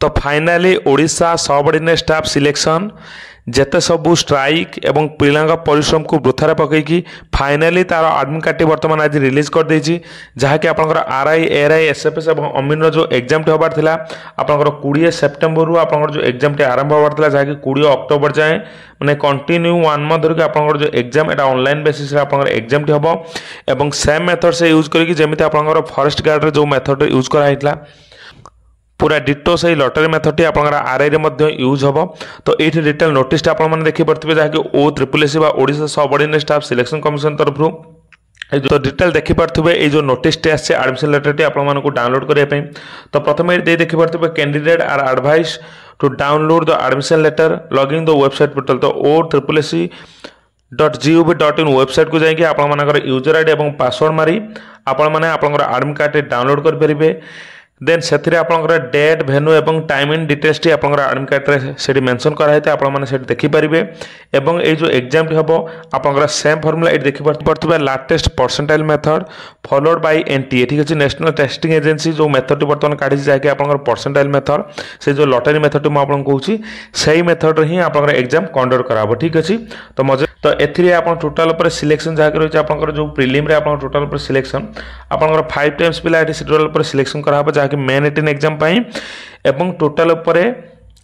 तो finally Odisha subordinate staff selection जेते सबू स्ट्राइक एवं पिला परिश्रम को वृथार पकईकि फाइनाली तार आडमिट कार्ड बर्तमान आज रिलीज कर देछि जहाँकि आपंकर आरआई एआरआई एसएफएस और अमीन जो एग्जाम होबार थिला आपंकर 20 सेप्टेम्बर रु आपंकर जो एग्जाम आरंभ होबार थिला जहाँकि 20 अक्टोबर जाए माने कंटिन्यू 1 मंथ धरिक आपंकर जो एग्जाम एटा ऑनलाइन बेसिस रे आपंकर एग्जाम होबो एवं सेम मेथड से यूज करके जेमिति आपंकर फॉरेस्ट गार्ड रे जो मेथड यूज करा हितला पूरा डिटो से लॉटरी मेथड आप आरआई रे यूज हम तो ये डिटेल नोटिस आपने देखिपे जहाँकि OSSC Odisha subordinate staff selection commission तरफ तो डिटेल देखिपे ये जो नोटिस आसे एडमिशन लेटर आपको डाउनलोड करने तो प्रथम ये देखिपे candidates are advised to download the admission letter logging the website portal तो OSSC.gov.in वेबसाइट को जाकि आप यूजर आईडी और पासवर्ड मारी आपने एडमिट कार्ड डाउनलोड करेंगे देन से डेट भेन्यू एवं time in details T admit card से मेंशन कराई आपने देखिपारे एवं ये जो एग्जाम हम आप सेम फर्मुला ये देखिपे latest percentile method followed by NTA ठीक अच्छे नेशनल टेस्टिंग एजेंसी जो मेथड बर्तमान काढ़ी जहाँकि आप परसेंटाइल मेथड से जो लॉटरी मेथड मुझे कहूँ से मेथड ही आप एग्जाम कंडक्ट कराब ठीक अच्छे तो मजे तो एथिरे आप टोटाल पर सिलेक्शन जहाँकि रही है जो प्रिलिम आप टोटाल पर सिलेक्शन आप 5 टाइम्स पिला शेड्यूल पर सिलेक्शन कराब जहाँकि मेन 18 एग्जाम एवं टोटाल पर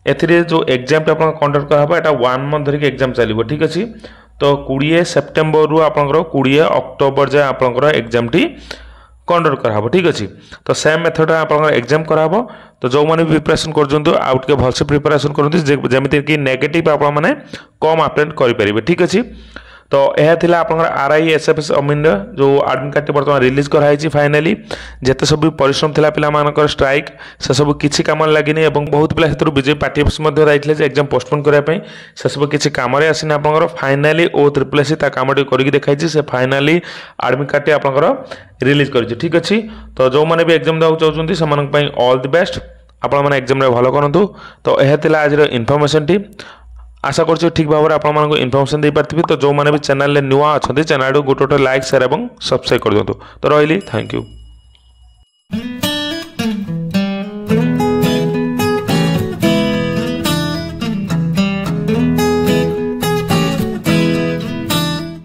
एथिरे जो एग्जाम आप कंडक्ट कराब एटा 1 मंथ धरिक एग्जाम चलो ठीक अच्छे तो 20 सेप्टेम्बर रु आप 20 अक्टोबर जाए आप एग्जाम टी कंडक्ट कराब ठीक अच्छे तो सेम मेथड आप एग्जाम कराब तो जो मैंने प्रिपरेशन कर भलसे प्रिपरेशन करते जमीती कि नेगेटिव आपने कम अटेम्प्ट करेंगे ठीक अच्छे तो यह थिला आपनकर आरआई एसएफएस अमीन जो एडमिट कार्ड बर्तमान रिलीज कराई फाइनाली जेते सब परिश्रम थिला पिला मानकर स्ट्राइक से सब किछि काम लागिनी एवं बहुत पिला हेतु बीजेपी पार्टी ऑफिस मध्ये जाइथिले जे एग्जाम पोस्टपोन करिया पई से सब किछि काम रे आसिन आपनकर फाइनाली OSSC ता कामटी करिक देखाइछि से फाइनाली एडमिट कार्ड आपनकर रिलीज करिछि ठीक अछि तो जो माने भी एग्जाम दाउ चाहउछन्ती समनक पई ऑल द बेस्ट आपण माने एग्जाम रे भलो करंतु तो यह थिला आज रो इन्फॉर्मेशन टी आशा कर ठीक भाव में आपको इनफर्मेशन दे पार्थिबे तो जो मैंने भी चैनल नुआ अच्छा चैनल गोटे लाइक शेयर और सब्सक्राइब कर दिंतु तो रही थैंक यू।